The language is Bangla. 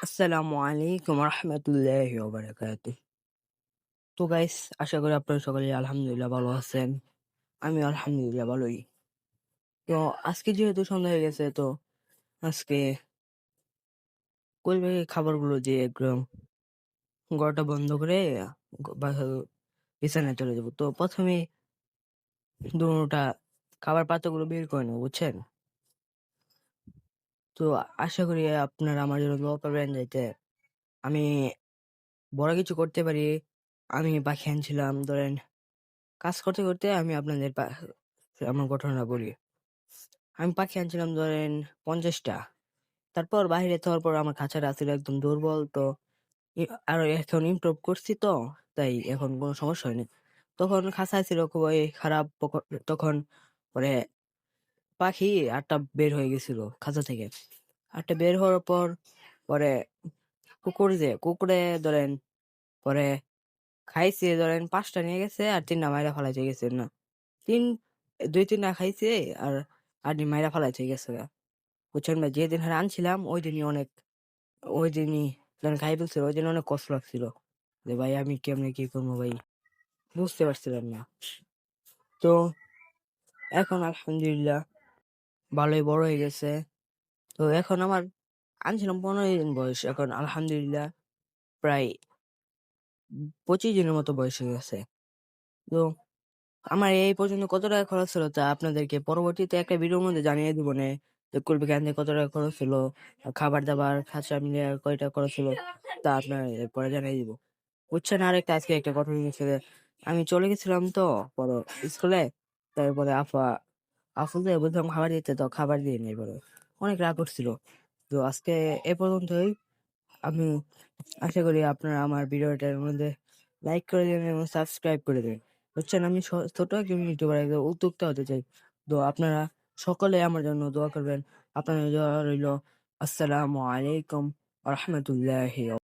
আসসালামু আলাইকুম রহমতুল্লাহি ওয়া বারাকাতুহু। তো গাইস, আশা করি আপনারা সকলে আলহামদুলিল্লাহ ভালো আছেন। আমি আলহামদুলিল্লাহ ভালোই। তো আজকে যেহেতু সন্ধ্যা হয়ে গেছে, তো আজকে পরিবারের খাবারগুলো দিয়ে একদম ঘরটা বন্ধ করে বিছানায় চলে যাবো। তো প্রথমে দুটা খাবার পাত্রগুলো বের করে নেবো, বুঝছেন? তো আশা করি আপনারা আমার জন্য দোয়া করবেন যাতে আমি বড় কিছু করতে পারি। আমি পাখি আনছিলাম, ধরেন কাজ করতে করতে আমি আপনাদের আমার ঘটনা বলি। আমি পাখি আনছিলাম ধরেন 50টা। তারপর বাইরে যাওয়ার পর আমার খাঁচাটা ছিল একদম দুর্বল। তো আরো এখন ইমপ্রুভ করছি, তো তাই এখন কোনো সমস্যা হয়নি। তখন খাঁচা ছিল খুবই খারাপ। তখন পরে পাখি 8টা বের হয়ে গেছিল খাঁচা থেকে। 8টা বের হওয়ার পর পরে কুকুরে ধরেন পরে খাইছে, ধরেন 5টা নিয়ে গেছে আর 3টা মাইরা ফালাইতে গেছে না। তিন 2-3টা খাইছে আর মাইরা ফালাইতে গেছে গা। বুঝছেন ভাই, যেদিন হারে আনছিলাম ওই দিনই যখন খাই ফেলছিল, ওই দিন অনেক কষ্ট লাগছিল যে ভাই আমি কেমনে কি করবো ভাই, বুঝতে পারছিলাম না। তো এখন আলহামদুলিল্লাহ ভালোই বড় হয়ে গেছে। তো এখন আমার আনছিলাম 15 দিন বয়স, এখন আলহামদুলিল্লাহ প্রায় 25 দিনের মতো বয়স হয়ে গেছে। তো আমার এই পর্যন্ত কত টাকা খরচ হলো তা আপনাদেরকে পরবর্তীতে একটা ভিডিওর মধ্যে জানিয়ে দিব নে, যে কুলপি ক্যান্ডে কত টাকা খরচ হলো, খাবার দাবার খাঁচা মিলিয়ে কয়টা খরচ হলো, তা আপনার পরে জানিয়ে দিব, বুঝছেন? আর একটা আজকে একটা ঘটনা হয়েছে যে, আমি চলে গেছিলাম তো পরে স্কুলে। তারপরে আফুকে বলছিলাম খাবার দিতে, তো খাবার দিয়ে নেই, পরে অনেক রাগ করছিল। তো আজকে এ পর্যন্তই। আমি আশা করি আপনারা আমার ভিডিওটার মধ্যে লাইক করে দেবেন এবং সাবস্ক্রাইব করে দেবেন, বুঝছেন? আমি ছোট একজন ইউটিউবার, একদম উদ্যোক্তা হতে চাই। তো আপনারা সকলে আমার জন্য দোয়া করবেন। আপনাদের দোয়া রইল। আসসালামু আলাইকুম রহমতুল্লাহি।